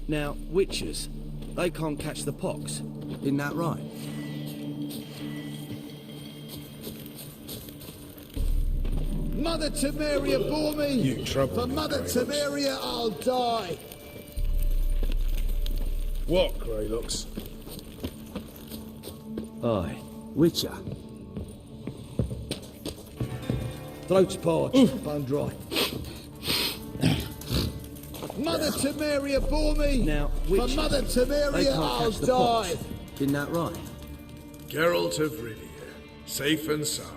Now, witches, they can't catch the pox. Isn't that right? Mother Temeria bore me! You trouble For me, Mother Greylocks. Temeria, I'll die! What, Greylocks? Aye. Witcher. Throat's parched, bone dry. Mother Temeria bore me! Now, For witches, Mother they Temeria, can't I'll catch the die! pox. Isn't that right? Geralt of Rivia, safe and sound.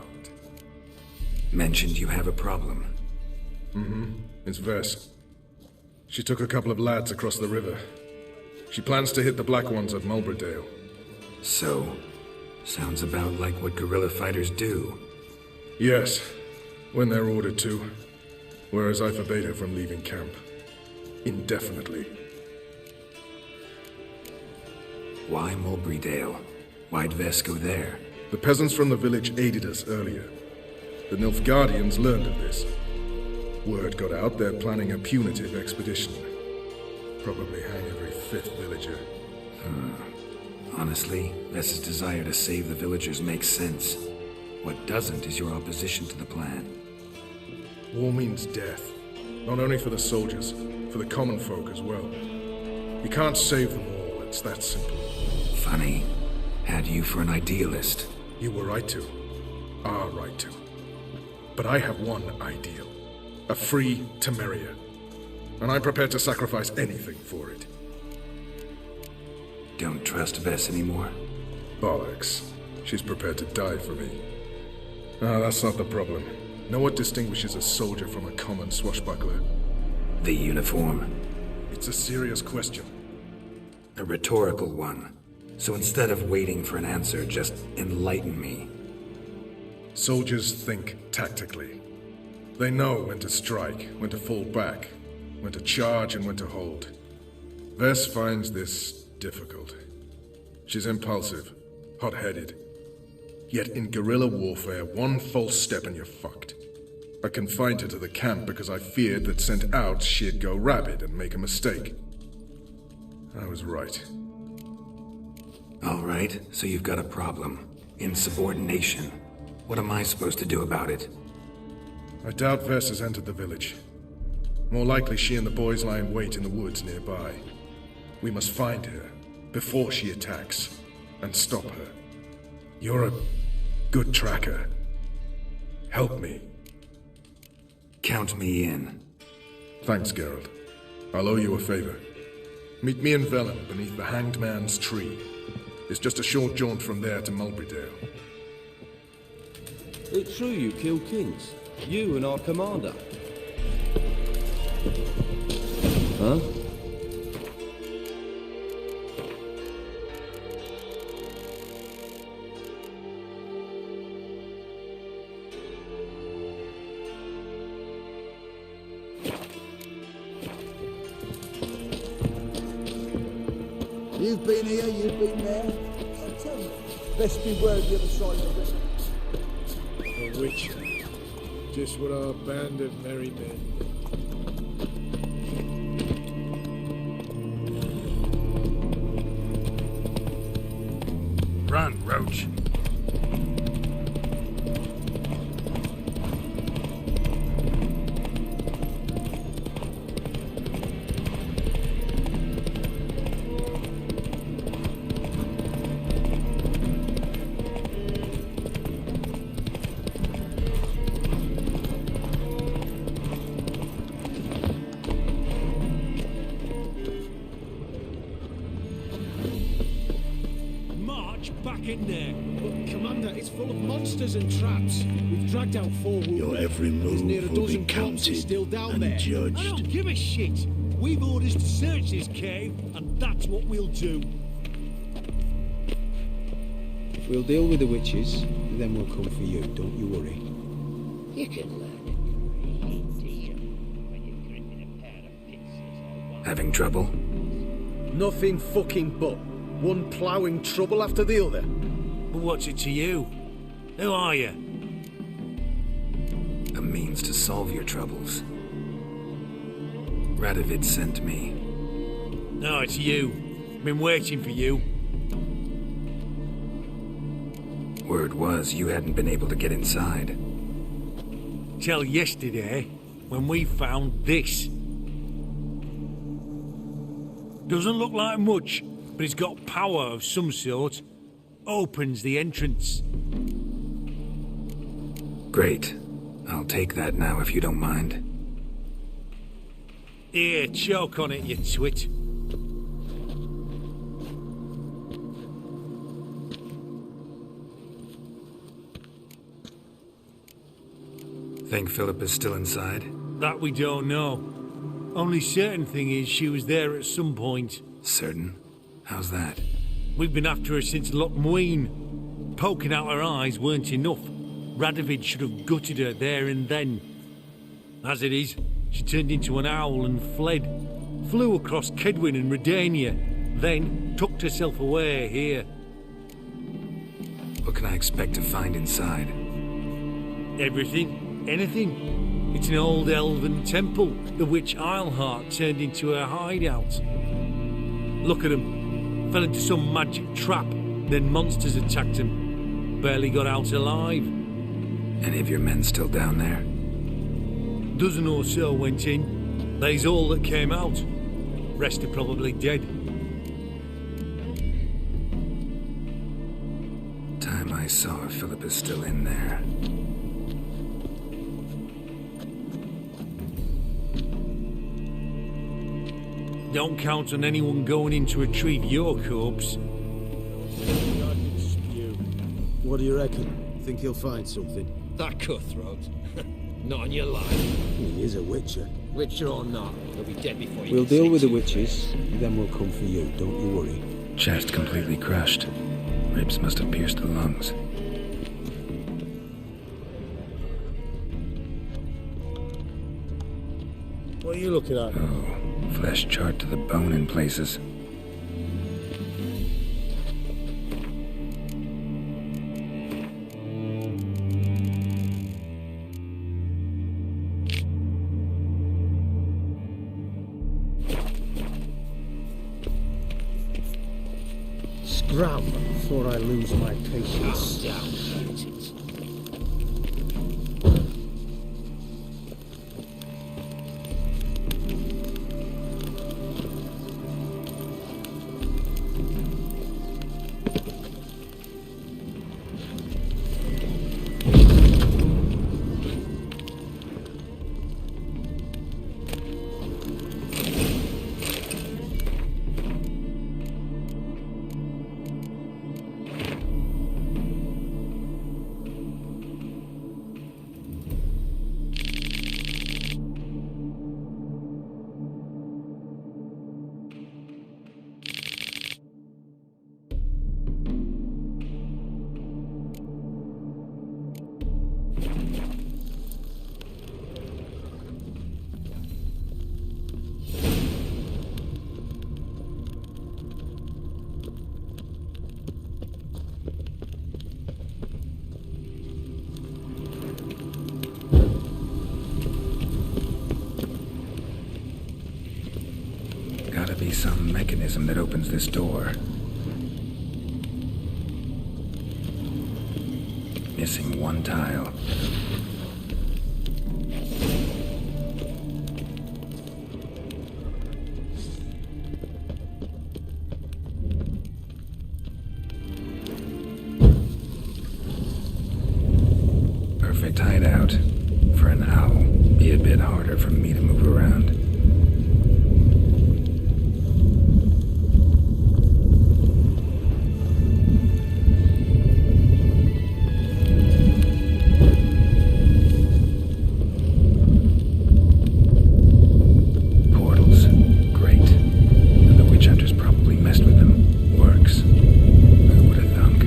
Mentioned you have a problem. It's Vess. She took a couple of lads across the river. She plans to hit the Black Ones at Mulbridale. So, sounds about like what guerrilla fighters do. Yes, when they're ordered to. Whereas I forbade her from leaving camp. Indefinitely. Why Mulbridale? Why'd Vess go there? The peasants from the village aided us earlier. The Nilfgaardians learned of this. Word got out they're planning a punitive expedition. Probably hang every fifth villager. Honestly, Vess's desire to save the villagers makes sense. What doesn't is your opposition to the plan. War means death. Not only for the soldiers, for the common folk as well. You can't save them all, it's that simple. Funny. Had you for an idealist. You were right to. Are right to. But I have one ideal. A free Temeria. And I'm prepared to sacrifice anything for it. Don't trust Vess anymore? Bollocks. She's prepared to die for me. Ah, that's not the problem. Know what distinguishes a soldier from a common swashbuckler? The uniform. It's a serious question. A rhetorical one. So instead of waiting for an answer, just enlighten me. Soldiers think tactically. They know when to strike, when to fall back, when to charge and when to hold. Vess finds this difficult. She's impulsive, hot-headed. Yet in guerrilla warfare, one false step and you're fucked. I confined her to the camp because I feared that sent out she'd go rabid and make a mistake. I was right. All right, so you've got a problem. Insubordination. What am I supposed to do about it? I doubt Vess has entered the village. More likely she and the boys lie in wait in the woods nearby. We must find her before she attacks and stop her. You're a good tracker. Help me. Count me in. Thanks, Geralt. I'll owe you a favor. Meet me in Velen beneath the Hanged Man's tree. It's just a short jaunt from there to Mulbridale. It's true you killed kings. You and our commander. Huh? You've been here, you've been there. So tell me, best beware of the other side of the river. A witch. Just what our band of merry men. Run, Roach. In there. But, Commander, it's full of monsters and traps. We've dragged out 4 wounded. Your every There's near a move will be dozen corpses counted still down and there. I judged. don't give a shit. We've orders to search this cave, and that's what we'll do. We'll deal with the witches, and then we'll come for you. Don't you worry. You can learn a great deal when you're gripping a pair of pincers. Having trouble? Nothing fucking but. One ploughing trouble after the other. But what's it to you? Who are you? A means to solve your troubles. Radovid sent me. No, it's you. Been waiting for you. Word was you hadn't been able to get inside. Till yesterday, when we found this. Doesn't look like much, but it's got power of some sort. Opens the entrance. Great. I'll take that now if you don't mind. Here, choke on it, you twit. Think Philip is still inside? That we don't know. Only certain thing is she was there at some point. Certain? How's that? We've been after her since Lochmuin. Poking out her eyes weren't enough. Radovid should have gutted her there and then. As it is, she turned into an owl and fled. Flew across Kedwin and Redania. Then tucked herself away here. What can I expect to find inside? Everything. Anything. It's an old elven temple, the witch Isleheart turned into her hideout. Look at him. Fell into some magic trap, then monsters attacked him. Barely got out alive. Any of your men still down there? Dozen or so went in. They's all that came out. Rest are probably dead. Time I saw if Philip is still in there. Don't count on anyone going in to retrieve your corpse. What do you reckon? Think he'll find something? That cutthroat. Not on your life. He is a witcher. Witcher or not, he'll be dead before you We'll can deal say with the two. witches, then we'll come for you, don't you worry. Chest completely crushed. Ribs must have pierced the lungs. What are you looking at? Oh, flesh charred to the bone in places. Scram before I lose my patience. Calm down, mutant. Gotta be some mechanism that opens this door. Missing one tile. Perfect hideout. For an owl. Be a bit harder for me to move around. Portals. Great. And the witch hunters probably messed with them. Works. Who would have thunk?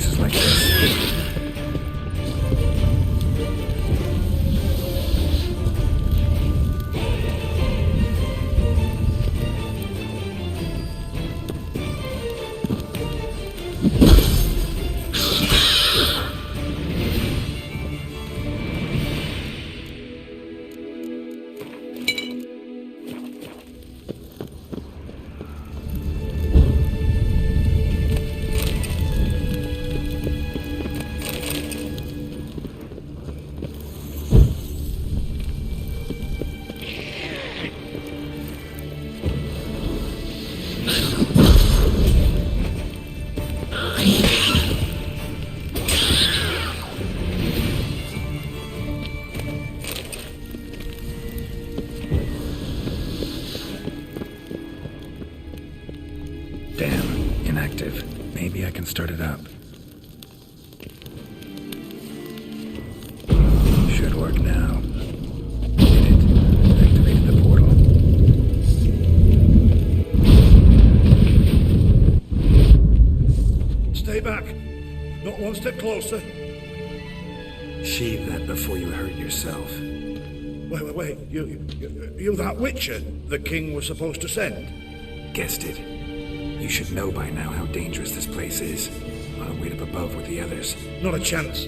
places like this. Damn, inactive. Maybe I can start it up. Should work now. Did it. Activated the portal. Stay back. Not one step closer. Sheathe that before you hurt yourself. Wait. You that Witcher the king was supposed to send? Guessed it. You should know by now how dangerous this place is. I'll wait up above with the others. Not a chance.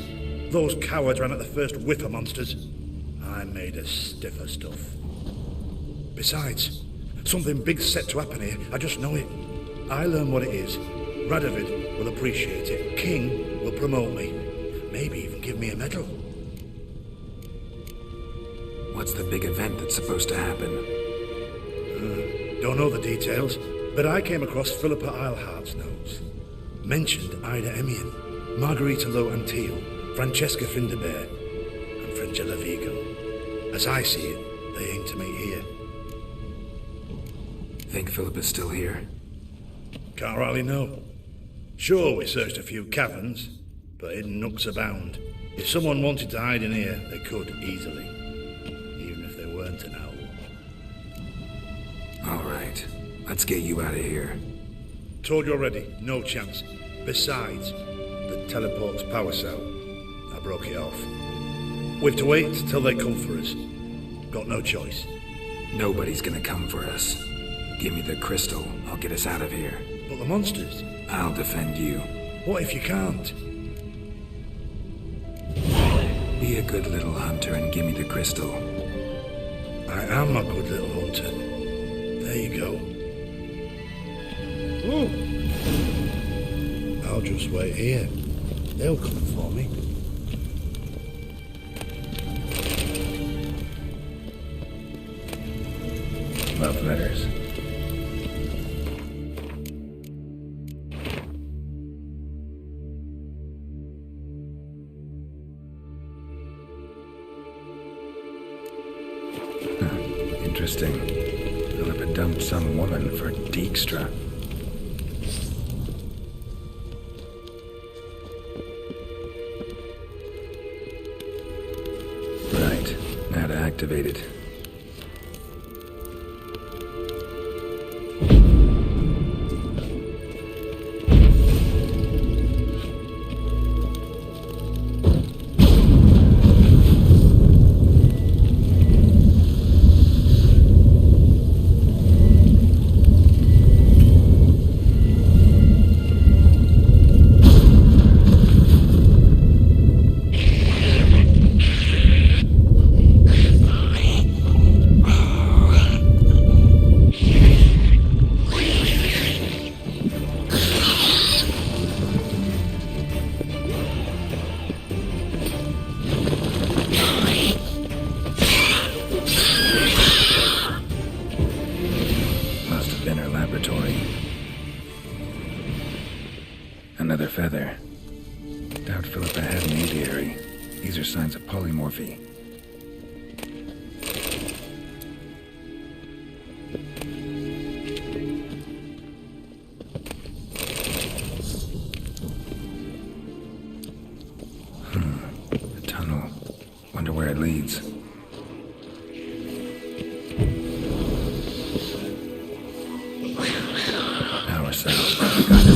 Those cowards ran at the first whiff of monsters. I'm made of stiffer stuff. Besides, something big's set to happen here. I just know it. I learn what it is. Radovid will appreciate it. King will promote me. Maybe even give me a medal. What's the big event that's supposed to happen? Don't know the details, but I came across Philippa Eilhart's notes. Mentioned Ida Emian, Margarita Lo Antio, Francesca Finderbear, and Frangella Vigo. As I see it, they aim to meet here. Think Philippa's still here? Can't rightly know. Sure, we searched a few caverns, but hidden nooks abound. If someone wanted to hide in here, they could easily. Even if they weren't an owl. All right. Let's get you out of here. Told you already, no chance. Besides, the teleport's power cell. I broke it off. We've to wait till they come for us. Got no choice. Nobody's gonna come for us. Give me the crystal. I'll get us out of here. But the monsters? I'll defend you. What if you can't? Be a good little hunter and give me the crystal. I am a good little hunter. There you go. Ooh. I'll just wait here. They'll come for me. Love letters. Interesting. Philippa dumped some woman for Dijkstra. Right. Now to activate it. Another feather. Doubt Philippa had an aviary. These are signs of polymorphy. A tunnel. Wonder where it leads. Power cell. Got it.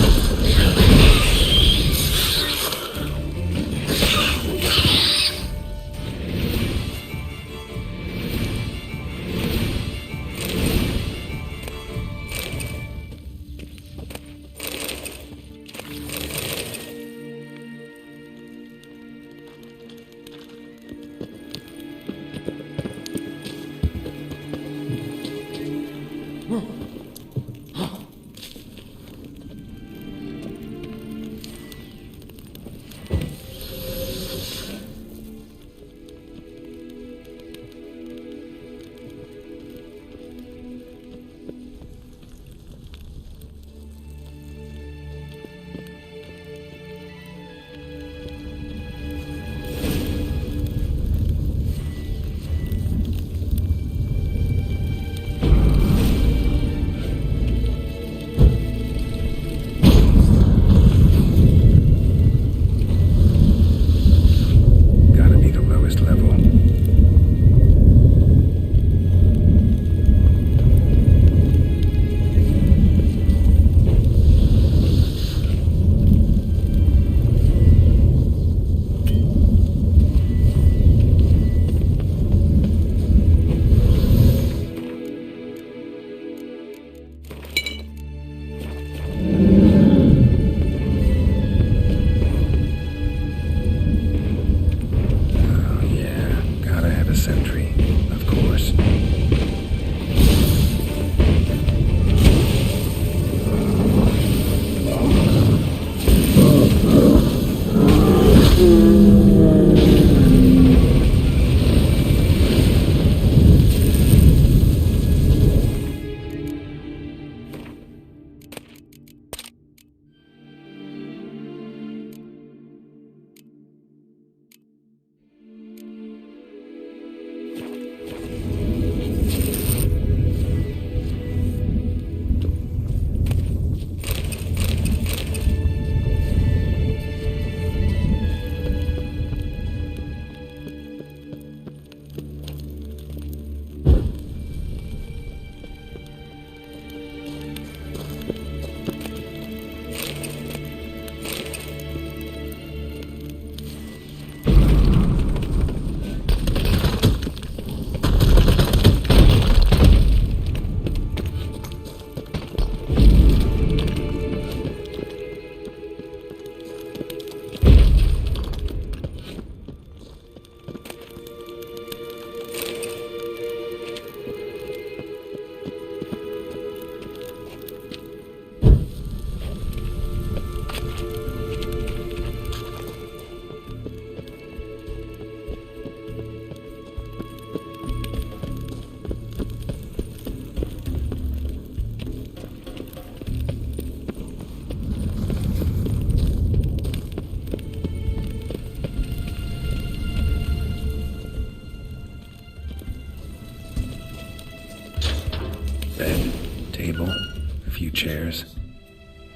quarters.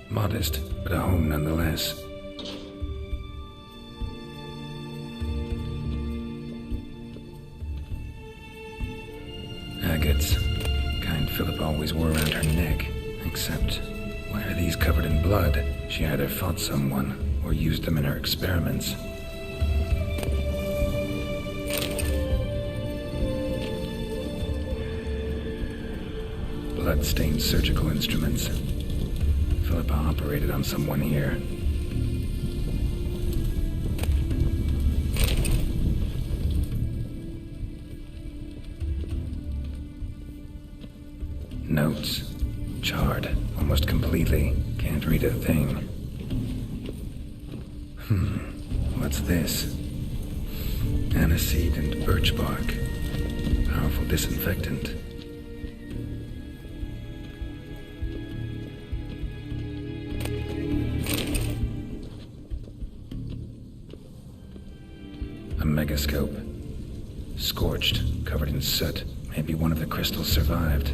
Modest, but a home nonetheless. Agates. Kind Philippa always wore around her neck. Except, why are these covered in blood? She either fought someone, or used them in her experiments. Blood-stained surgical instruments. Philippa operated on someone here. Notes. Charred, almost completely. Can't read a thing. What's this? Aniseed and birch bark. Powerful disinfectant. A megascope. Scorched, covered in soot. Maybe one of the crystals survived.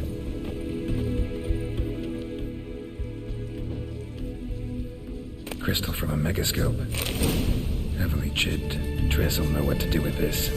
Crystal from a megascope. Heavily chipped. Tress will know what to do with this.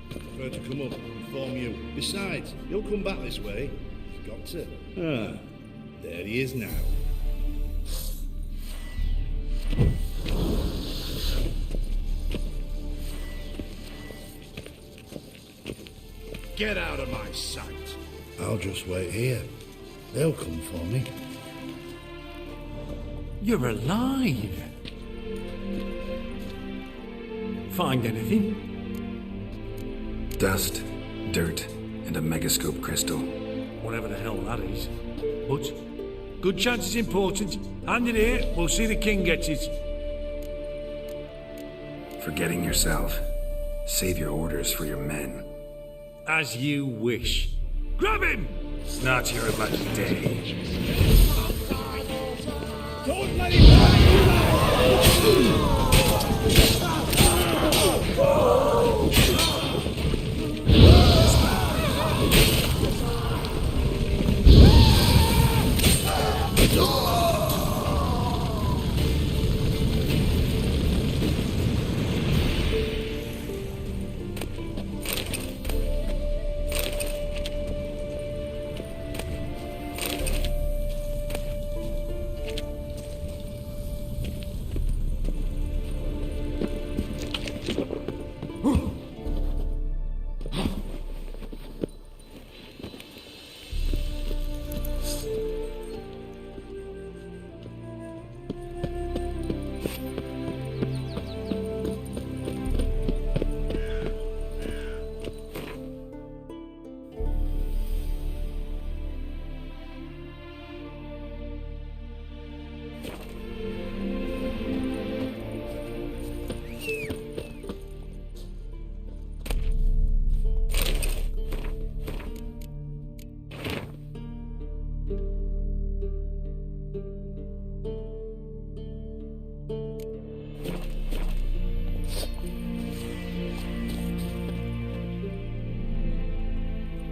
Prefer to come up and inform you. Besides, he'll come back this way. He's got to. Ah, there he is now. Get out of my sight. I'll just wait here. They'll come for me. You're alive. Find anything? Dust, dirt, and a megascope crystal. Whatever the hell that is. But good chance it's important. Hand it here, we'll see the king gets it. Forgetting yourself. Save your orders for your men. As you wish. Grab him! Not your lucky day. Don't let him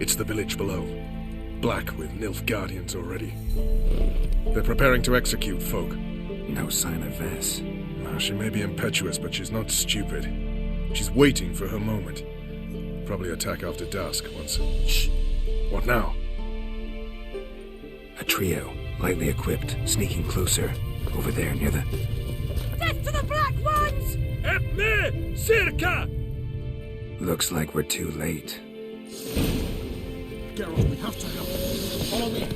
It's the village below. Black with Nilfgaardians already. They're preparing to execute folk. No sign of Vess. Well, she may be impetuous, but she's not stupid. She's waiting for her moment. Probably attack after dusk once... Shh! What now? A trio, lightly equipped, sneaking closer. Over there near the... Death to the Black Ones! Help me! Circa! Looks like we're too late. Geralt, we have to help. Follow me.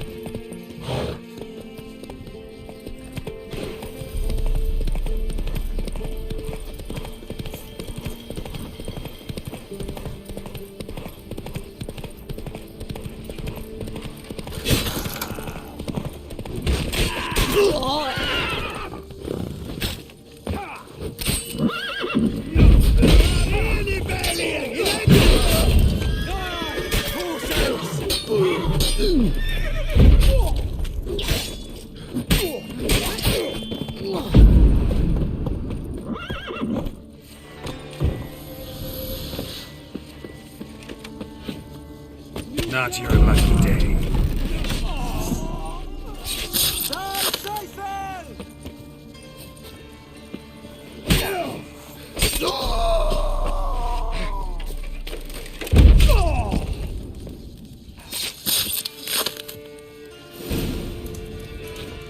Not your lucky day.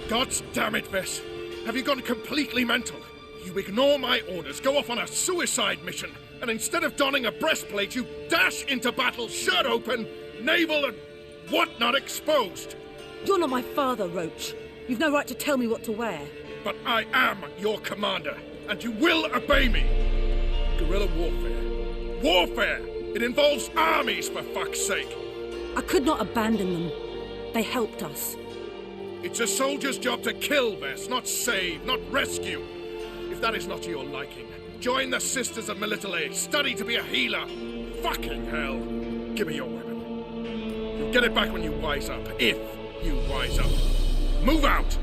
God damn it, Vess! Have you gone completely mental? You ignore my orders, go off on a suicide mission, and instead of donning a breastplate, you dash into battle, shirt open, navel and whatnot exposed. You're not my father, Roach. You've no right to tell me what to wear. But I am your commander, and you will obey me. Guerrilla warfare. Warfare! It involves armies, for fuck's sake. I could not abandon them. They helped us. It's a soldier's job to kill, Vess, not save, not rescue. If that is not to your liking, join the Sisters of Melitele, study to be a healer. Fucking hell. Give me your weapon. You'll get it back when you wise up, if you wise up. Move out!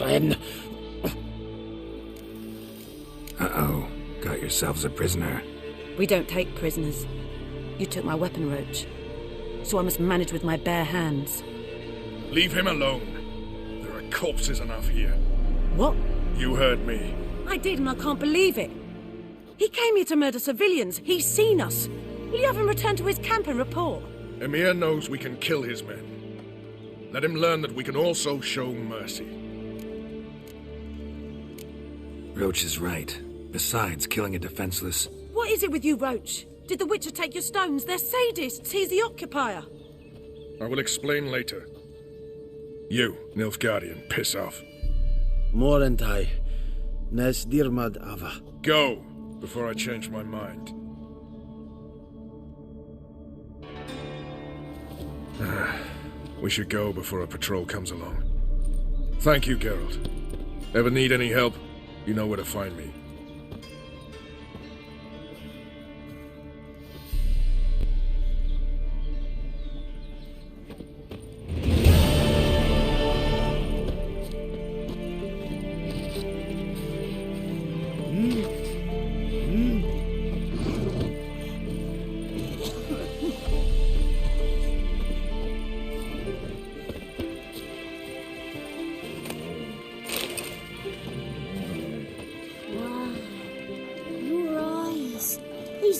Ren. Uh-oh. Got yourselves a prisoner. We don't take prisoners. You took my weapon, Roach. So I must manage with my bare hands. Leave him alone. There are corpses enough here. What? You heard me. I did, and I can't believe it. He came here to murder civilians. He's seen us. Will you have him return to his camp and report? Emir knows we can kill his men. Let him learn that we can also show mercy. Roach is right. Besides, killing a defenseless... What is it with you, Roach? Did the Witcher take your stones? They're sadists. He's the occupier. I will explain later. You, Nilfgaardian, piss off. Morentai. Nes dirmad ava. Go, before I change my mind. We should go before a patrol comes along. Thank you, Geralt. Ever need any help, you know where to find me.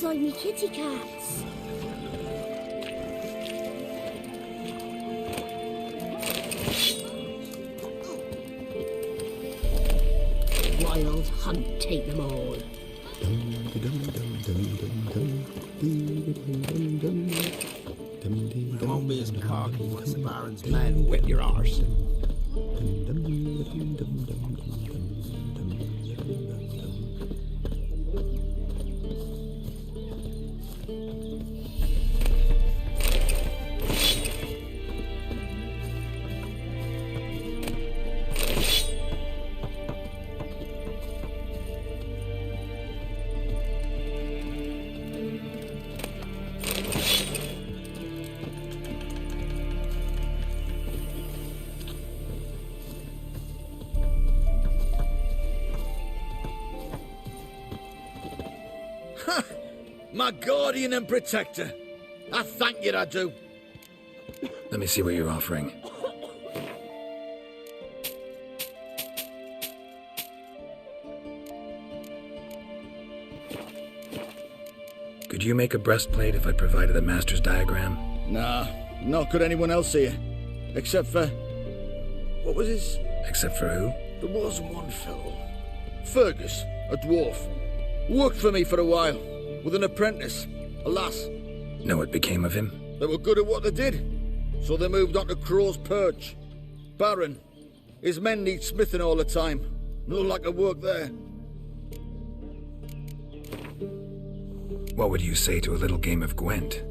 Like me kitty cats. Wild hunt, take them all. We won't be as cocky as the Baron's men. Whip your arse. My guardian and protector. I thank you, I do. Let me see what you're offering. Could you make a breastplate if I provided a master's diagram? Nah, nor could anyone else here. Except for... what was his... Except for who? There was one fellow. Fergus, a dwarf. Worked for me for a while, with an apprentice, a lass. Know what became of him? They were good at what they did, so they moved on to Crow's Perch. Baron. His men need smithing all the time. No lack of work there. What would you say to a little game of Gwent?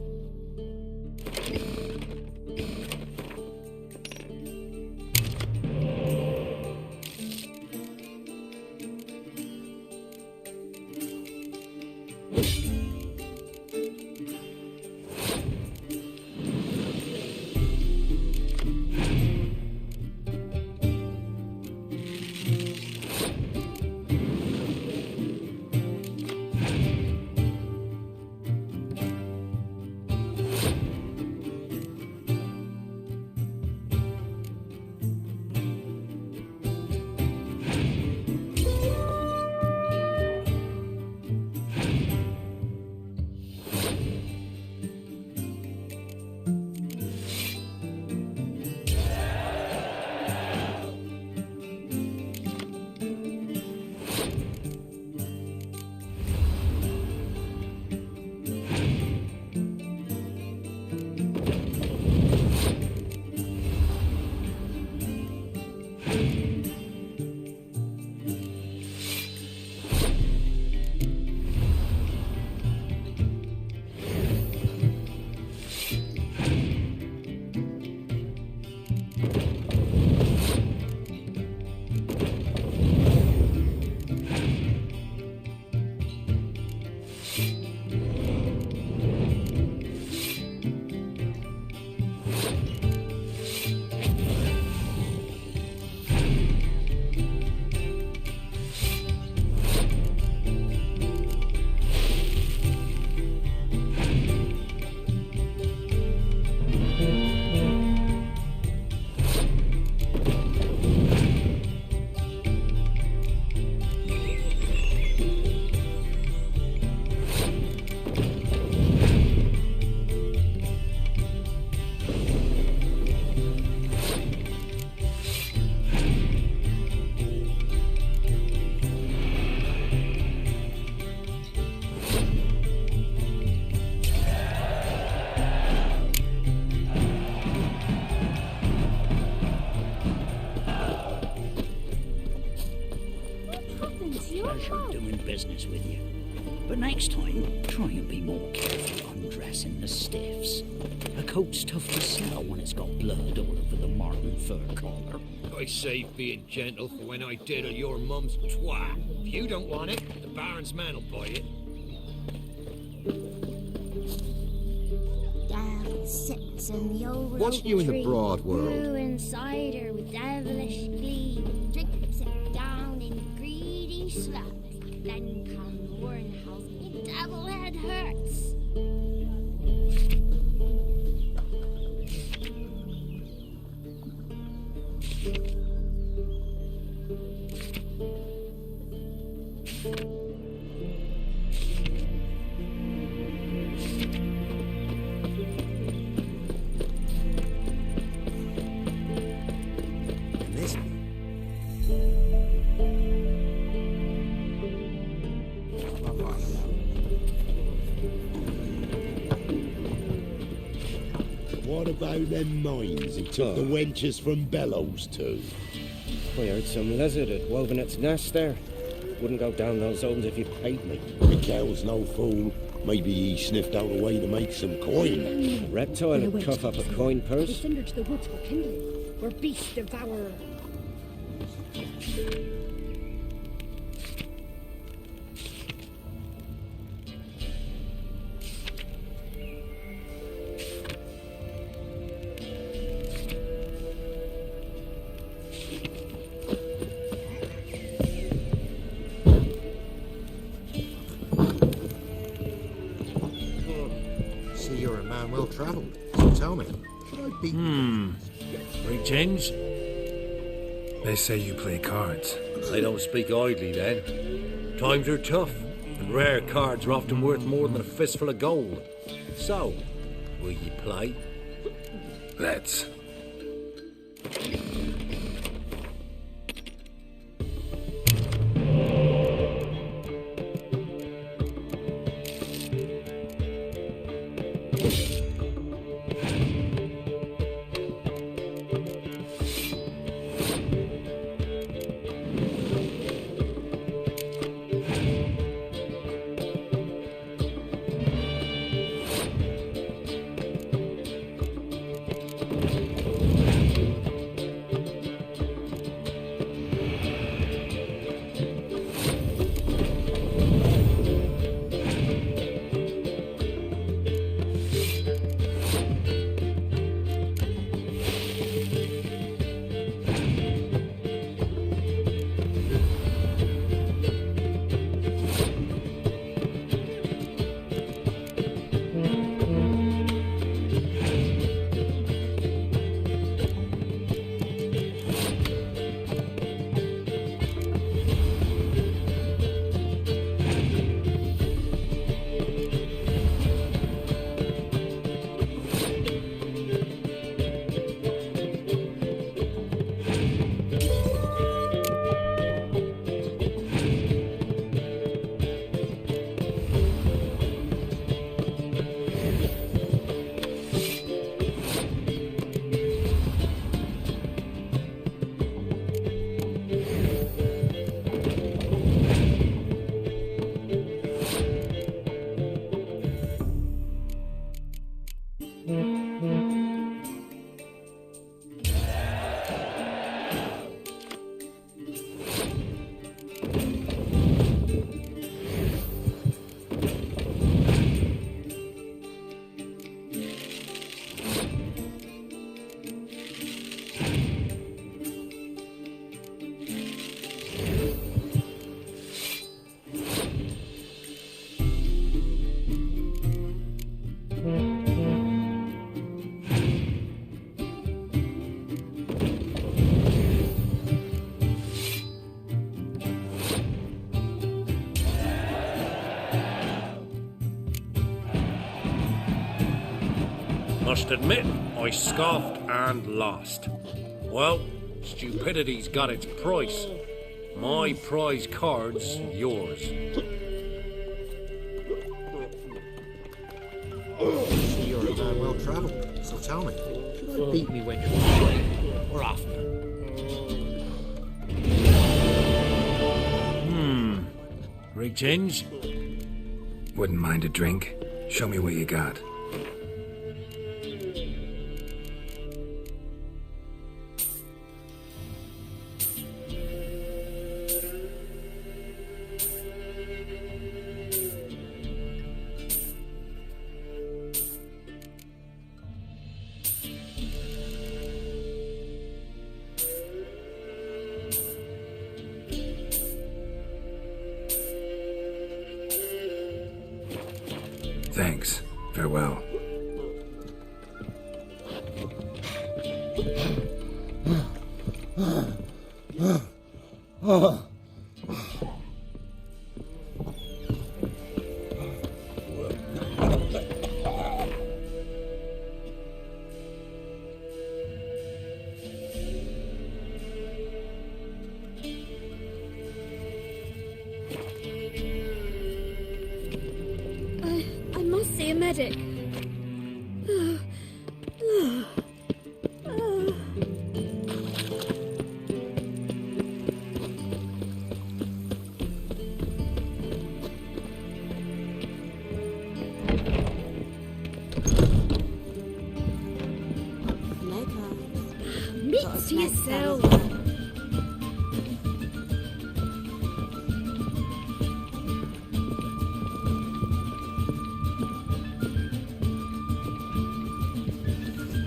Business with you. But next time, try and be more careful undressing the stiffs. A coat's tough to sell when it's got blood all over the marten fur collar. I saved being gentle for when I diddle your mum's twat. If you don't want it, the Baron's man will buy it. Sits in the old What's new in the broad world? Brewing cider with devilish glee. Drinks it down in greedy slugs. Then come the Warrenhouse, your devil head hurts. What about them mines he took the wenches from Bellows to? I heard some lizard had woven its nest there. Wouldn't go down those holes if you paid me. The cow's no fool. Maybe he sniffed out a way to make some coin. Reptile would cuff up a coin purse. It's under to the woods for kindling, where beasts devour. See, you're a man well travelled, so tell me, should I beat Reach-ins? They say you play cards. They don't speak idly then. Times are tough, and rare cards are often worth more than a fistful of gold. So, will you play? Let's. Must admit, I scoffed and lost. Well, stupidity's got its price. My prize card's yours. See, you're a man well travelled, so tell me, should I beat me when you're away or after? Reach-ins? Wouldn't mind a drink. Show me what you got. Thanks. Farewell. I must see a medic. Meet to yourself.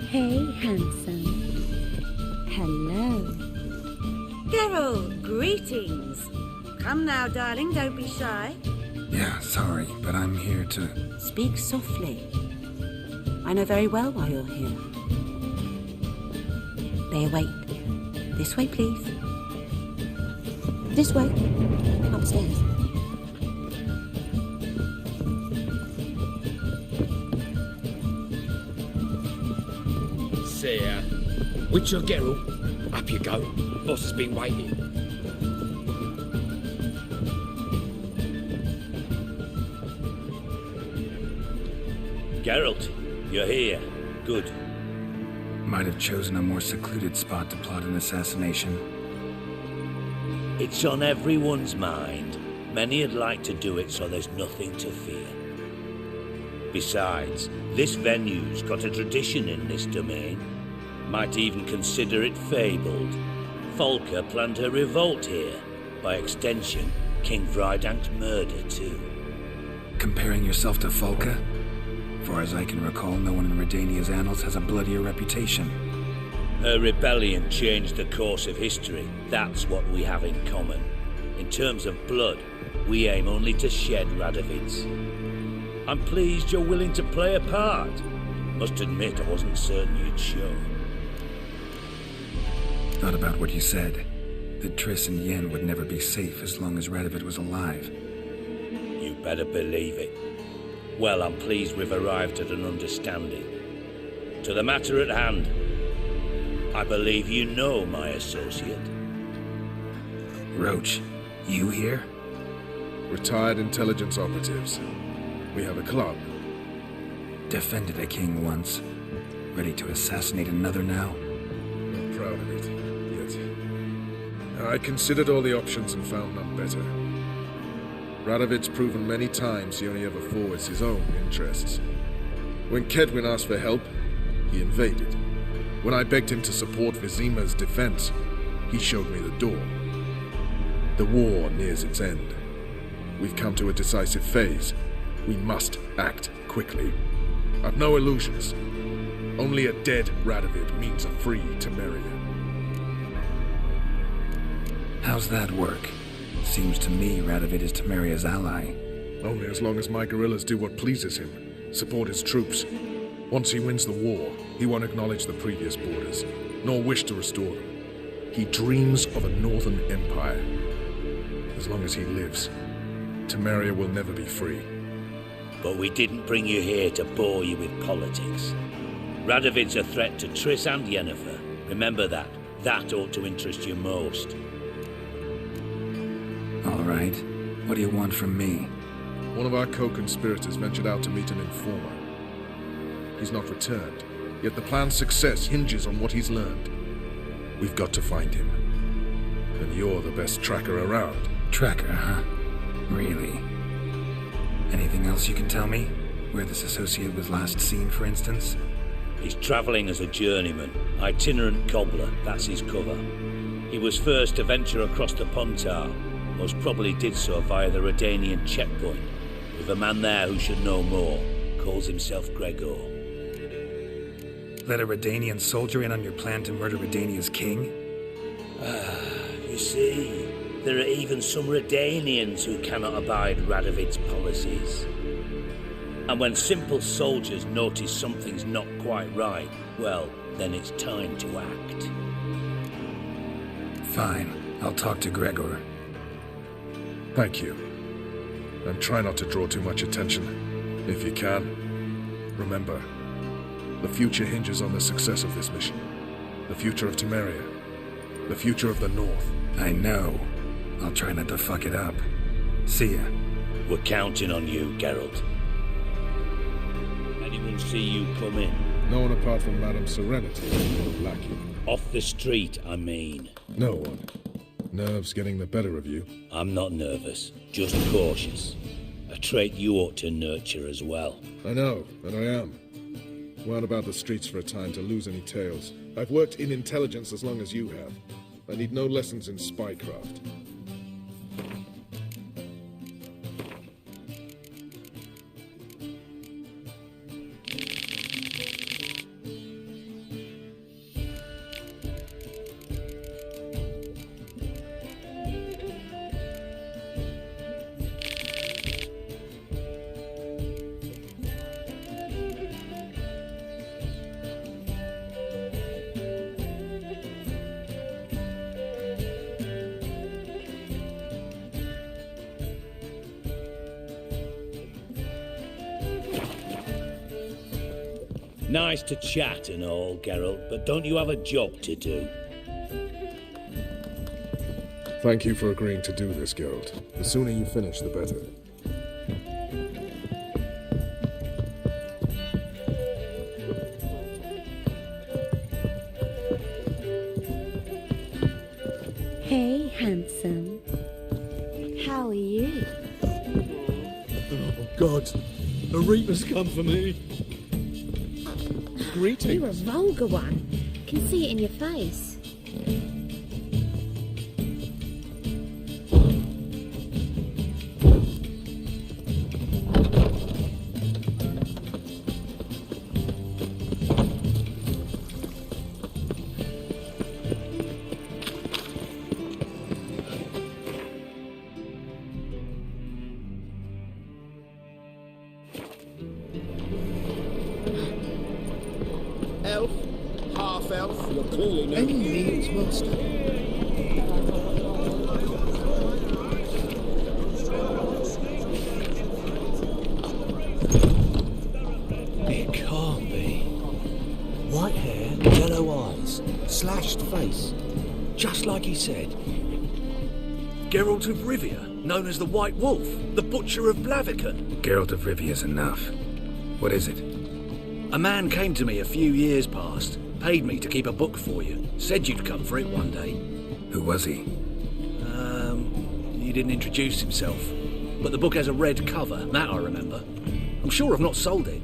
Hey, handsome. Hello. Geralt, greetings. Come now, darling, don't be shy. Yeah, sorry, but I'm here to... Speak softly. I know very well why you're here. They await. This way, please. This way. Upstairs. See ya. Witcher Geralt, up you go. Boss has been waiting. Geralt, you're here. Good. Might have chosen a more secluded spot to plot an assassination. It's on everyone's mind. Many'd like to do it so there's nothing to fear. Besides, this venue's got a tradition in this domain. Might even consider it fabled. Folka planned her revolt here. By extension, King Vrydank's murder too. Comparing yourself to Folka? Far as I can recall, no one in Redania's annals has a bloodier reputation. Her rebellion changed the course of history. That's what we have in common. In terms of blood, we aim only to shed Radovid's. I'm pleased you're willing to play a part. Must admit, I wasn't certain you'd show. Thought about what you said. That Triss and Yen would never be safe as long as Radovid was alive. You better believe it. Well, I'm pleased we've arrived at an understanding. To the matter at hand, I believe you know my associate. Roach, you here? Retired intelligence operatives. We have a club. Defended a king once. Ready to assassinate another now? Not proud of it, yet. I considered all the options and found none better. Radovid's proven many times he only ever forwards his own interests. When Kedwin asked for help, he invaded. When I begged him to support Vizima's defense, he showed me the door. The war nears its end. We've come to a decisive phase. We must act quickly. I've no illusions. Only a dead Radovid means a free Temeria. How's that work? Seems to me Radovid is Temeria's ally. Only as long as my guerrillas do what pleases him, support his troops. Once he wins the war, he won't acknowledge the previous borders, nor wish to restore them. He dreams of a northern empire. As long as he lives, Temeria will never be free. But we didn't bring you here to bore you with politics. Radovid's a threat to Triss and Yennefer. Remember that. That ought to interest you most. All right. What do you want from me? One of our co-conspirators ventured out to meet an informer. He's not returned, yet the plan's success hinges on what he's learned. We've got to find him. And you're the best tracker around. Tracker, huh? Really? Anything else you can tell me? Where this associate was last seen, for instance? He's travelling as a journeyman. Itinerant cobbler, that's his cover. He was first to venture across the Pontar. Most probably did so via the Redanian checkpoint, with a man there who should know more. Calls himself Gregor. Let a Redanian soldier in on your plan to murder Redania's king? You see, there are even some Redanians who cannot abide Radovid's policies. And when simple soldiers notice something's not quite right, well, then it's time to act. Fine, I'll talk to Gregor. Thank you. And try not to draw too much attention, if you can. Remember, the future hinges on the success of this mission. The future of Temeria. The future of the North. I know. I'll try not to fuck it up. See ya. We're counting on you, Geralt. Anyone see you come in? No one apart from Madame Serenity or Lackey. Off the street, I mean. No one. Nerves getting the better of you. I'm not nervous, just cautious. A trait you ought to nurture as well. I know, and I am. Wound about the streets for a time to lose any tales. I've worked in intelligence as long as you have. I need no lessons in spycraft. Nice to chat and all, Geralt, but don't you have a job to do? Thank you for agreeing to do this, Geralt. The sooner you finish, the better. Hey, handsome. How are you? Oh, God. A reaper's come for me. Greetings. You're a vulgar one. Can see it in your face. Elf, half elf. You're clearly no Any means master. It can't be. White hair, yellow eyes, slashed face. Just like he said. Geralt of Rivia, known as the White Wolf, the Butcher of Blaviken. Geralt of Rivia's enough. What is it? A man came to me a few years past, paid me to keep a book for you, said you'd come for it one day. Who was he? He didn't introduce himself, but the book has a red cover, that I remember. I'm sure I've not sold it.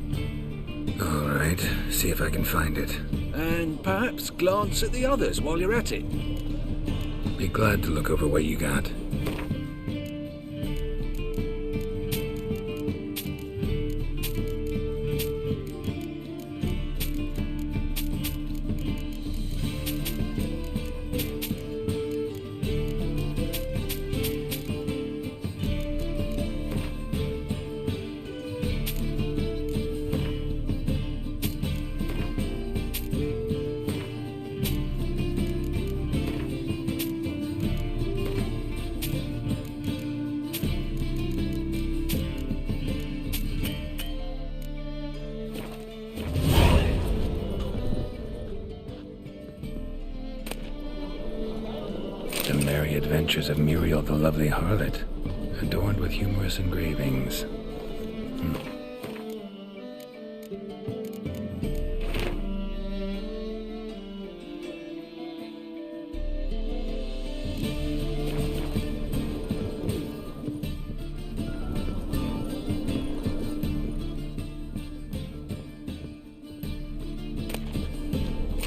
All right, see if I can find it. And perhaps glance at the others while you're at it. Be glad to look over what you got. The Merry Adventures of Muriel the Lovely Harlot, adorned with humorous engravings.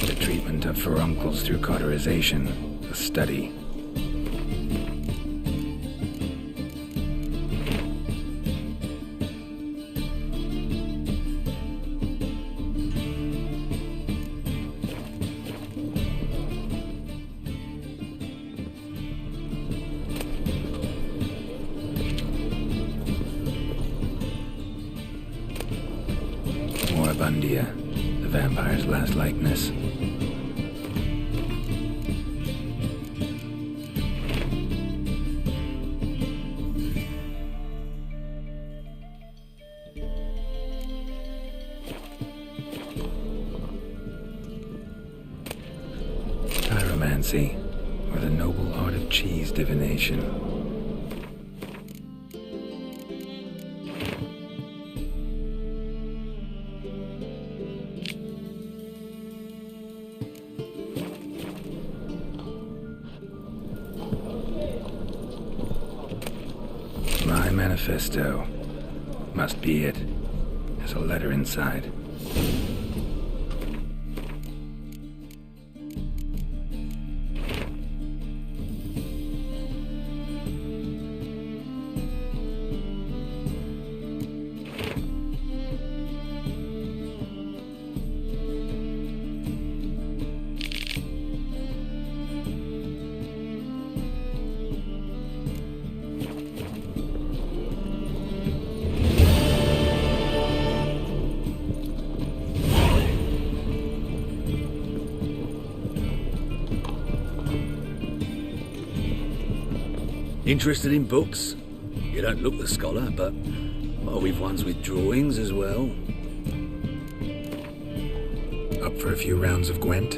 The treatment of furuncles through cauterization, a study. Moribundia, the vampire's last likeness. Pyromancy, or the noble art of cheese divination. My manifesto. Must be it. There's a letter inside. Interested in books? You don't look the scholar, but well, we've ones with drawings as well. Up for a few rounds of Gwent?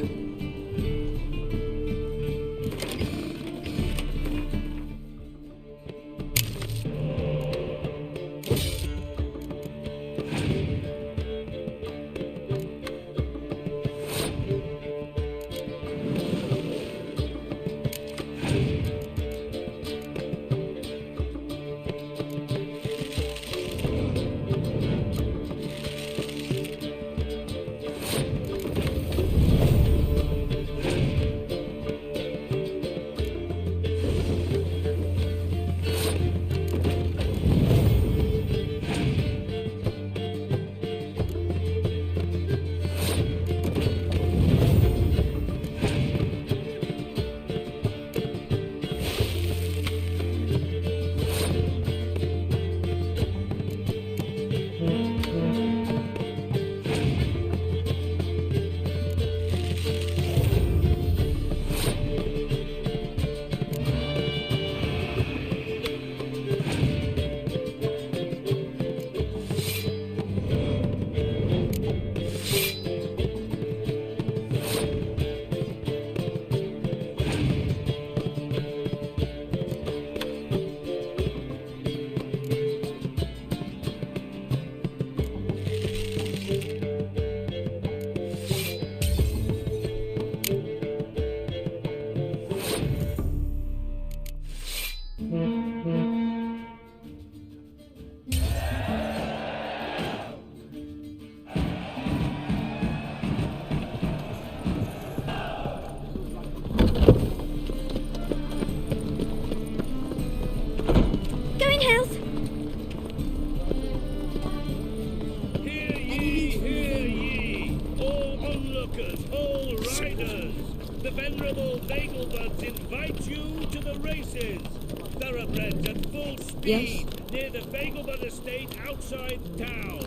Yes? Near the Vagelbud estate outside town.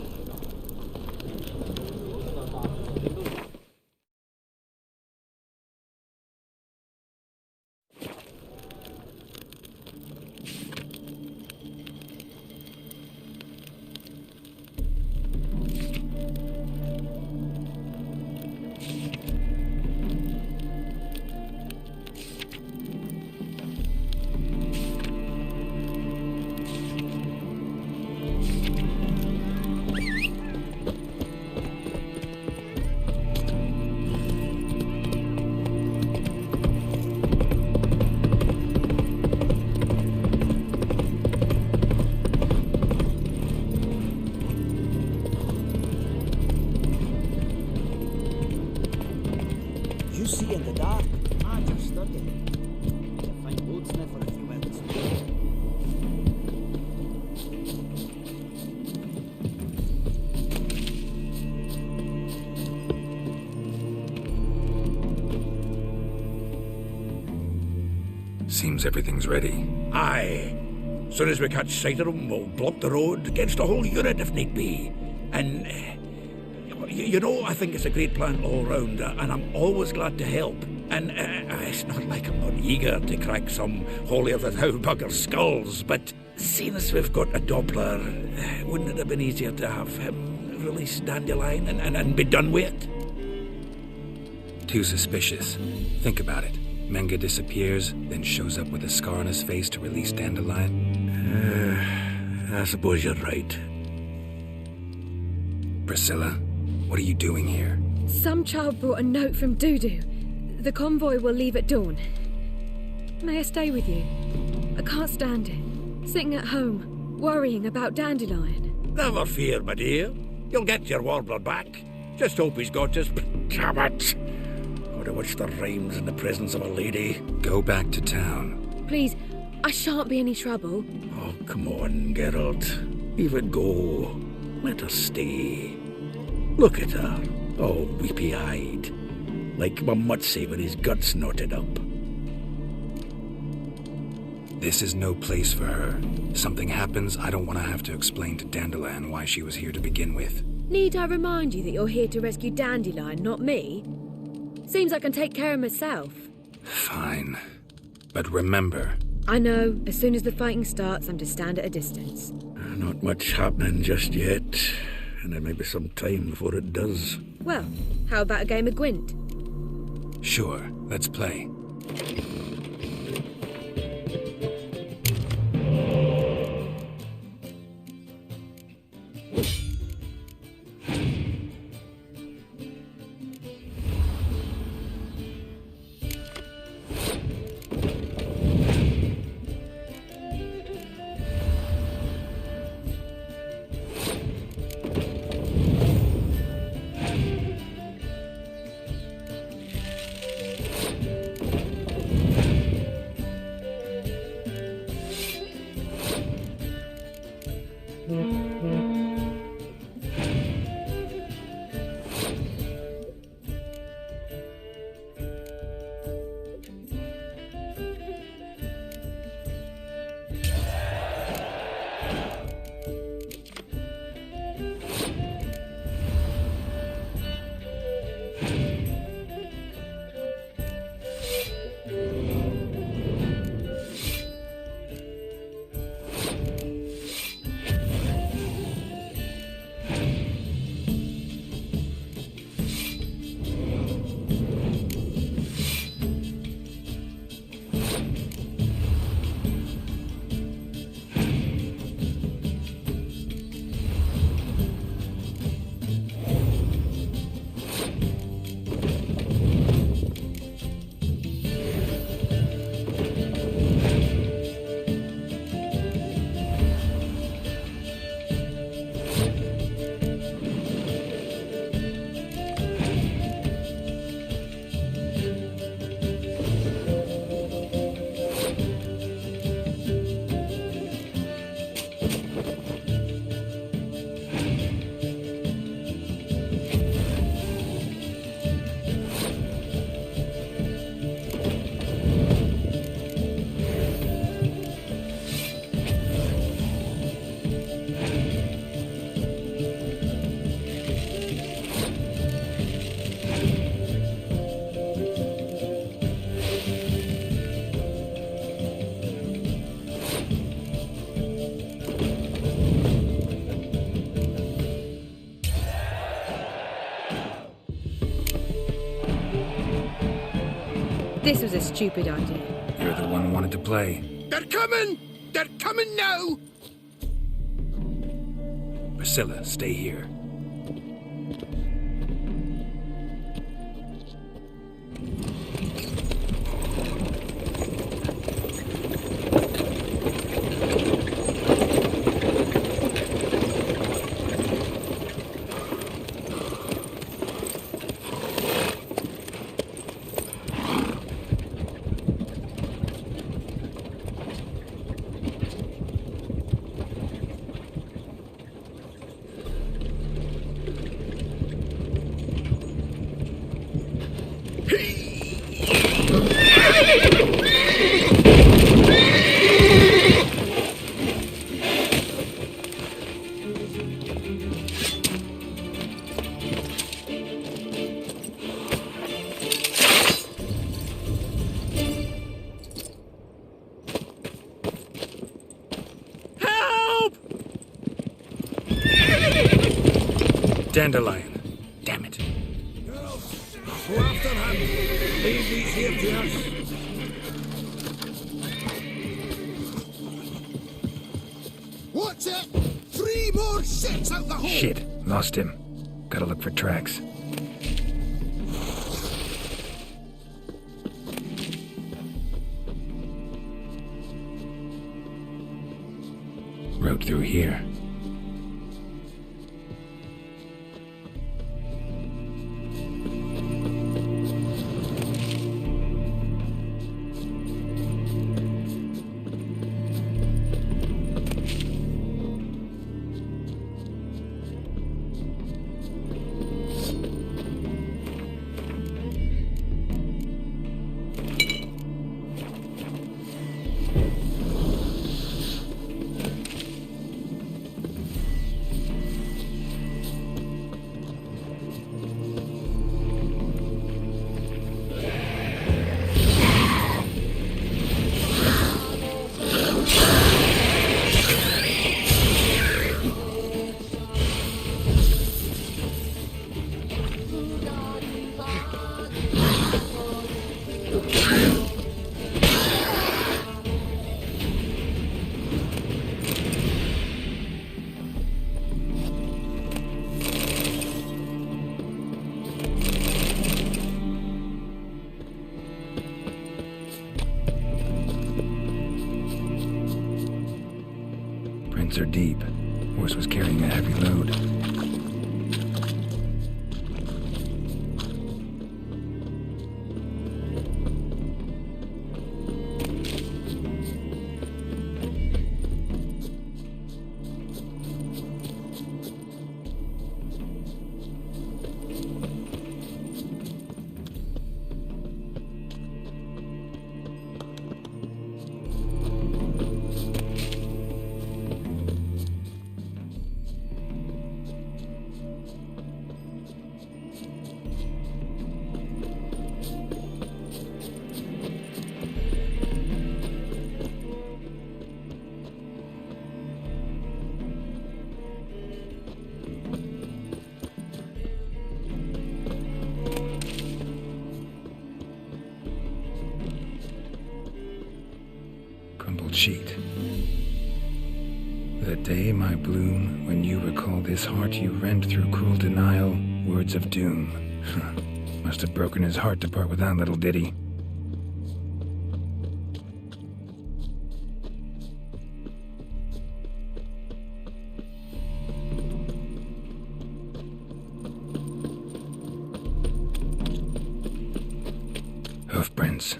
Seems everything's ready. Aye. Soon as we catch sight of them, we'll block the road against the whole unit if need be. And, you know, I think it's a great plan all round, and I'm always glad to help. And it's not like I'm not eager to crack some holier-than-thou bugger skulls, but seeing as we've got a Doppler, wouldn't it have been easier to have him release Dandelion and be done with it? Too suspicious. Think about it. Menga disappears, then shows up with a scar on his face to release Dandelion. I suppose you're right. Priscilla, what are you doing here? Some child brought a note from Dudu. The convoy will leave at dawn. May I stay with you? I can't stand it. Sitting at home, worrying about Dandelion. Never fear, my dear. You'll get your warbler back. Just hope he's got his... Damn it! To watch the rhymes in the presence of a lady. Go back to town. Please, I shan't be any trouble. Oh, come on, Geralt. Leave it go. Let her stay. Look at her, all weepy-eyed. Like my Mutsy with his guts knotted up. This is no place for her. Something happens, I don't want to have to explain to Dandelion why she was here to begin with. Need I remind you that you're here to rescue Dandelion, not me? Seems I can take care of myself. Fine. But remember... I know. As soon as the fighting starts, I'm to stand at a distance. Not much happening just yet. and there may be some time before it does. Well, how about a game of Gwent? Sure, let's play. This was a stupid idea. You're the one who wanted to play. They're coming! They're coming now! Priscilla, stay here. Dandelion. Damn it. Go after him! Leave these here to us! What's it? 3 more ships out the hole! Shit, lost him. Gotta look for tracks. Road through here. roots are deep. Horse was carrying a heavy load. Sheet. The day, my bloom, when you recall this heart you rent through cruel denial, words of doom. Must have broken his heart to part with that little ditty. Hoofprints.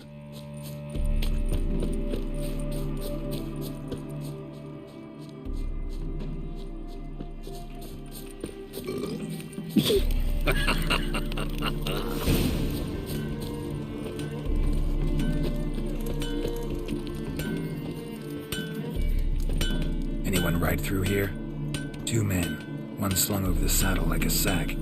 Anyone ride through here? 2 men, one slung over the saddle like a sack.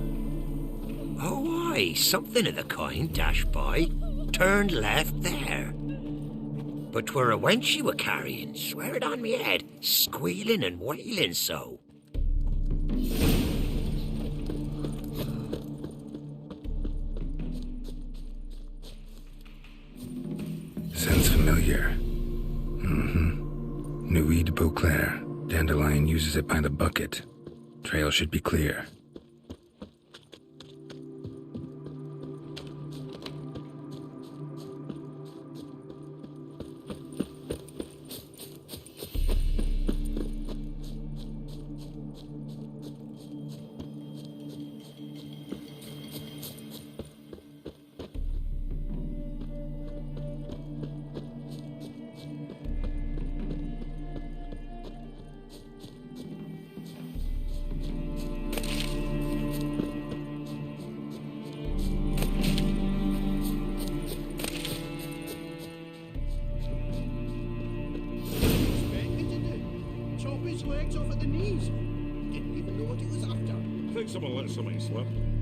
Oh, aye, something of the kind dashed by. Turned left there. But 'twere a wench you were carrying, swear it on me head, squealing and wailing so. Sounds familiar. Nuit de Beauclair. Dandelion uses it by the bucket. Trail should be clear.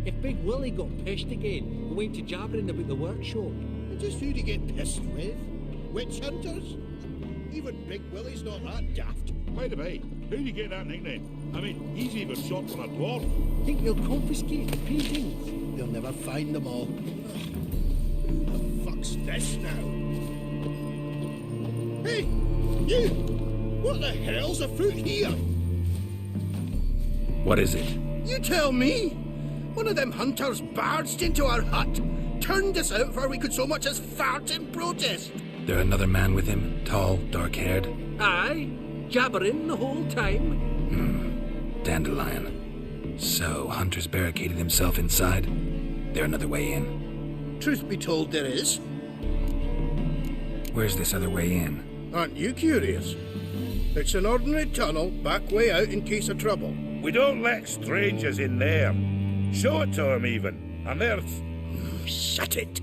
If Big Willie got pissed again and went to jabbering about the workshop. And just who to get pissed with? Witch hunters? Even Big Willie's not that daft. By the way, how do you get that nickname? I mean, he's even shot for a dwarf. Think they'll confiscate the paintings? They'll never find them all. Who the fuck's this now? Hey, you! What the hell's afoot here? What is it? You tell me! One of them hunters barged into our hut, turned us out for we could so much as fart in protest. There another man with him? Tall, dark-haired? Aye, jabbering the whole time. Dandelion. So, Hunter's barricaded himself inside? There another way in? Truth be told, there is. Where's this other way in? Aren't you curious? It's an ordinary tunnel, back way out in case of trouble. We don't let strangers in there. Show it to him, even. And there's... Shut it.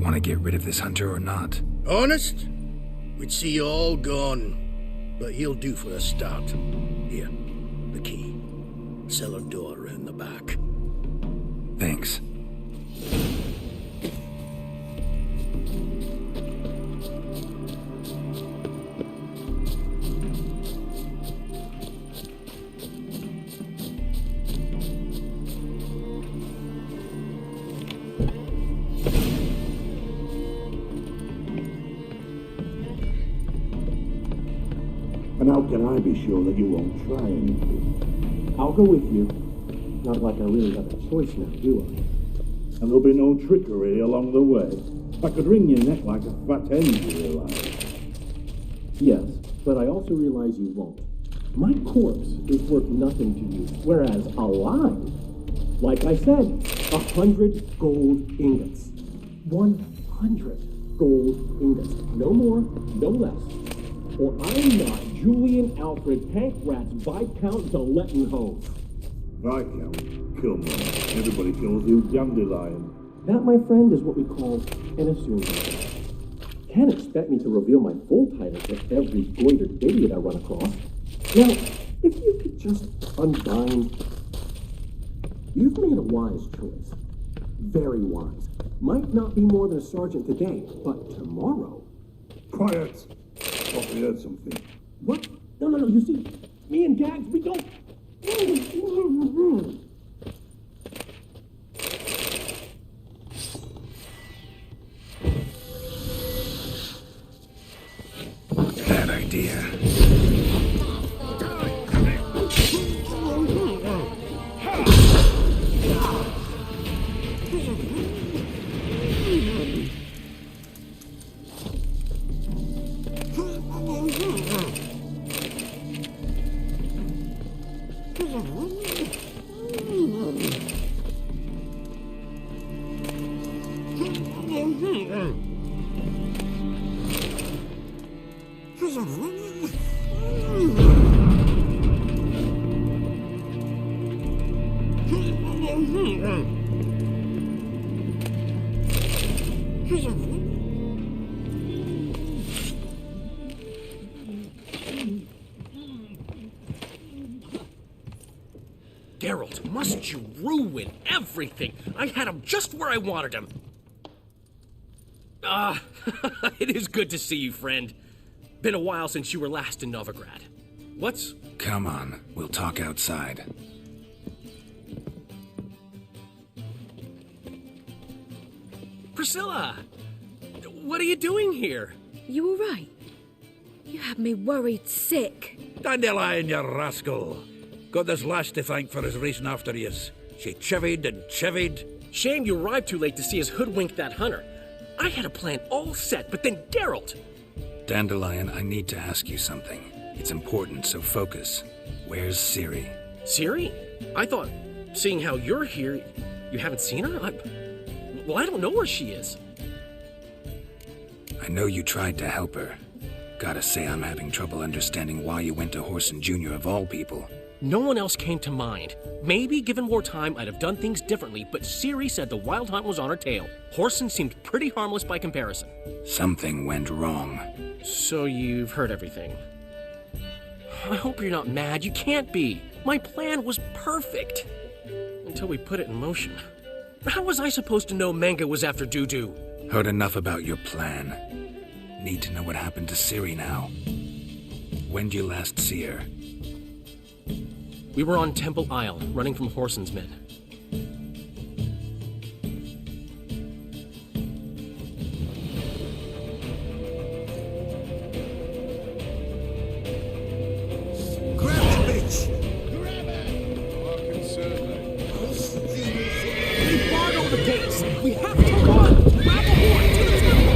Want to get rid of this hunter or not? Honest? We'd see you all gone. But he'll do for a start. Here, the key. Cellar door round the back. Thanks. And how can I be sure that you won't try anything? I'll go with you. Not like I really have a choice now, do I? And there'll be no trickery along the way. I could wring your neck like a fat hen, you realize. Yes, but I also realize you won't. My corpse is worth nothing to you, whereas alive, like I said, 100 gold ingots. 100 gold ingots. No more, no less. Or I'm not Julian Alfred Pancratz Viscount de Lettenhove. Viscount? Come on. Everybody calls you Dandelion. That, my friend, is what we call an assumed title. Can't expect me to reveal my full title to every goitered idiot I run across. Now, if you could just unbind... You've made a wise choice. Very wise. Might not be more than a sergeant today, but tomorrow... Quiet! Thought we heard something. What? No, you see, me and Gags, we don't... Bad idea. Geralt, must you ruin everything? I had him just where I wanted him. It is good to see you, friend. Been a while since you were last in Novigrad. What's... Come on, we'll talk outside. Priscilla! What are you doing here? You all right? You had me worried sick. Dandelion, you rascal. Got this lass to thank for his racing after yous. She chivied and chivied. Shame you arrived too late to see us hoodwink that hunter. I had a plan all set, but then Geralt... Dandelion, I need to ask you something. It's important, so focus. Where's Ciri? Ciri? I thought, seeing how you're here, you haven't seen her? Well, I don't know where she is. I know you tried to help her. Gotta say, I'm having trouble understanding why you went to Whoreson Jr. of all people. No one else came to mind. Maybe, given more time, I'd have done things differently, but Ciri said the Wild Hunt was on her tail. Whoreson seemed pretty harmless by comparison. Something went wrong. So you've heard everything. I hope you're not mad. You can't be. My plan was perfect. Until we put it in motion. How was I supposed to know Manga was after Dudu? Heard enough about your plan. Need to know what happened to Ciri now. When did you last see her? We were on Temple Isle, running from Whoreson's men. Grab the bitch! We barred all the gates! We have to run! Grab a horn to the temple!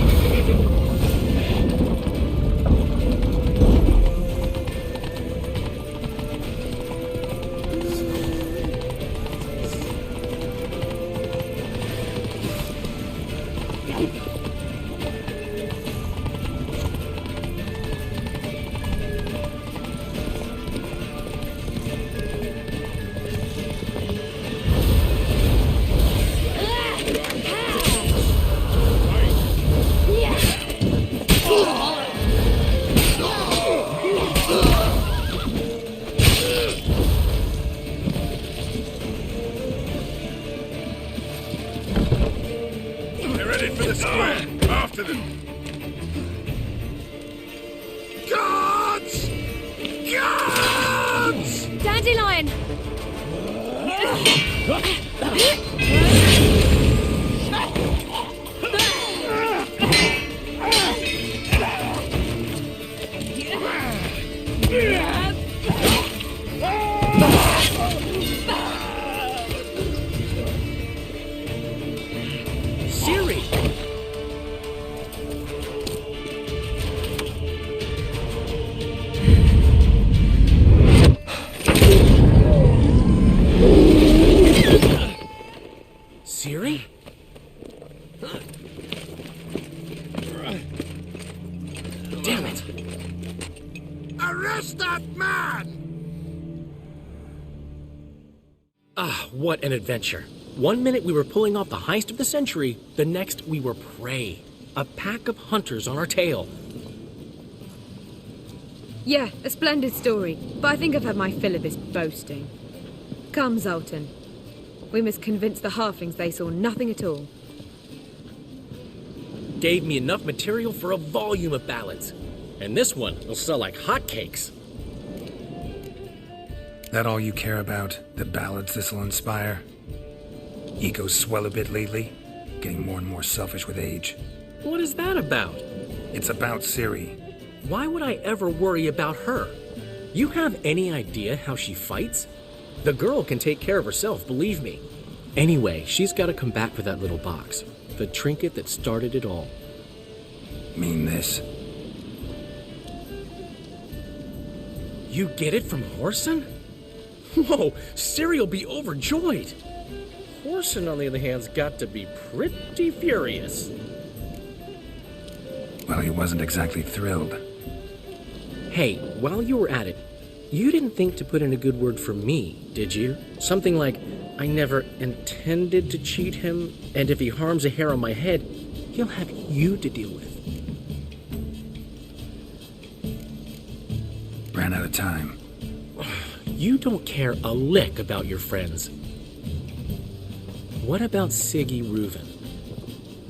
Ah, what an adventure. One minute we were pulling off the heist of the century, the next we were prey. A pack of hunters on our tail. Yeah, a splendid story, but I think I've had my fill of this boasting. Come, Zoltan. We must convince the halflings they saw nothing at all. Gave me enough material for a volume of ballads. And this one will sell like hotcakes. That all you care about? The ballads this'll inspire? Egos swell a bit lately? Getting more and more selfish with age. What is that about? It's about Ciri. Why would I ever worry about her? You have any idea how she fights? The girl can take care of herself, believe me. Anyway, she's got to come back for that little box. The trinket that started it all. Mean this? You get it from Whoreson? Whoa, Ciri'll be overjoyed. Whoreson, on the other hand's got to be pretty furious. Well, he wasn't exactly thrilled. Hey, while you were at it, you didn't think to put in a good word for me, did you? Something like, I never intended to cheat him, and if he harms a hair on my head, he'll have you to deal with. Ran out of time. You don't care a lick about your friends. What about Siggy Reuven?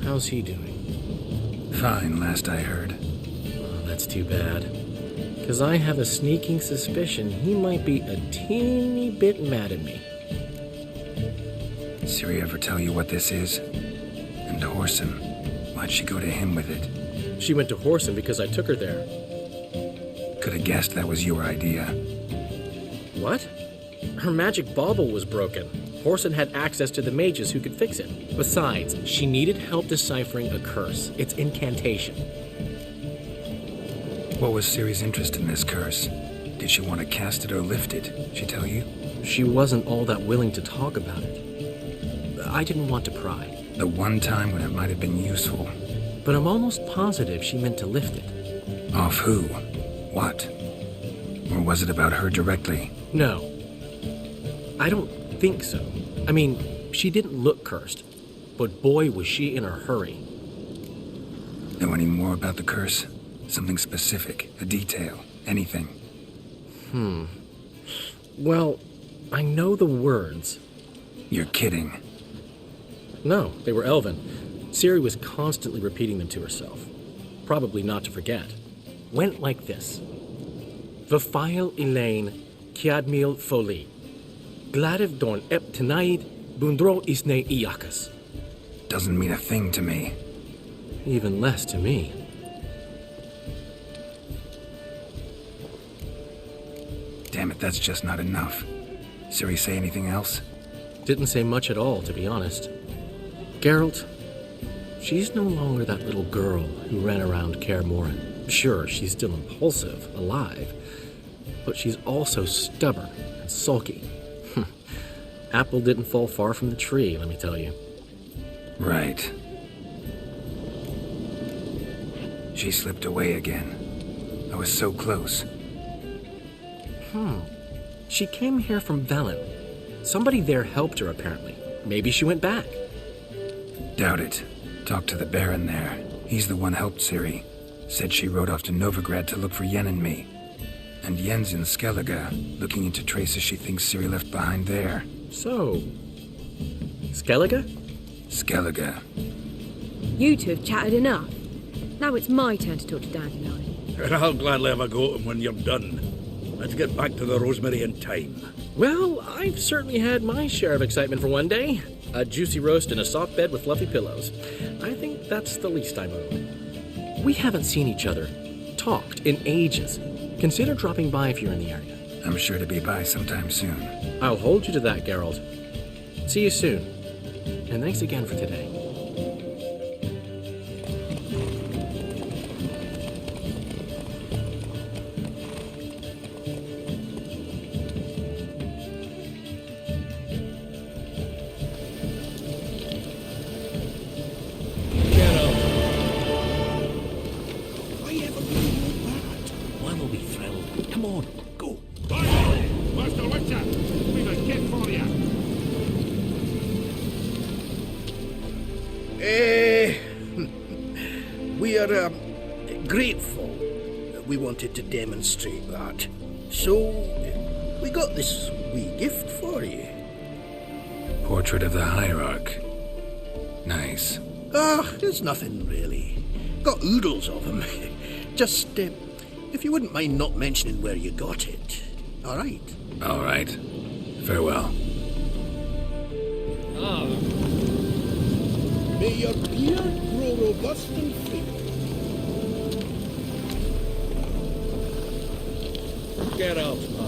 How's he doing? Fine, last I heard. Oh, that's too bad. Because I have a sneaking suspicion he might be a teeny bit mad at me. Ciri ever tell you what this is? And Whoreson, why'd she go to him with it? She went to Whoreson because I took her there. Could have guessed that was your idea. What? Her magic bauble was broken. Whoreson had access to the mages who could fix it. Besides, she needed help deciphering a curse. Its incantation. What was Ciri's interest in this curse? Did she want to cast it or lift it? She tell you? She wasn't all that willing to talk about it. I didn't want to pry. The one time when it might have been useful. But I'm almost positive she meant to lift it. Off who? What? Or was it about her directly? No. I don't think so. I mean, she didn't look cursed. But boy, was she in a hurry. Know any more about the curse? Something specific, a detail, anything? Well, I know the words. You're kidding. No, they were Elven. Ciri was constantly repeating them to herself. Probably not to forget. Went like this. Vafile Elaine, Kiadmil Foli. Gladev Dorn Ep Tenaid, Bundro Isne Iakas. Doesn't mean a thing to me. Even less to me. Damn it, that's just not enough. Ciri say anything else? Didn't say much at all, to be honest. Geralt, she's no longer that little girl who ran around Kaer Morhen. Sure, she's still impulsive, alive, but she's also stubborn and sulky. Apple didn't fall far from the tree, let me tell you. Right. She slipped away again. I was so close. She came here from Velen. Somebody there helped her, apparently. Maybe she went back. Doubt it. Talked to the Baron there. He's the one helped Ciri. Said she rode off to Novigrad to look for Yen and me. And Yen's in Skellige, looking into traces she thinks Ciri left behind there. So... Skellige? Skellige. You two have chatted enough. Now it's my turn to talk to Dandelion. I'll gladly have a go at him when you're done. Let's get back to the Rosemary in time. Well, I've certainly had my share of excitement for one day. A juicy roast in a soft bed with fluffy pillows. I think that's the least I owe. We haven't seen each other, talked in ages. Consider dropping by if you're in the area. I'm sure to be by sometime soon. I'll hold you to that, Geralt. See you soon. And thanks again for today. We're grateful that we wanted to demonstrate that. So, we got this wee gift for you. Portrait of the Hierarch. Nice. There's nothing really. Got oodles of them. Just, if you wouldn't mind not mentioning where you got it. All right? All right. Farewell. May your beard grow robust and free. Get out, man.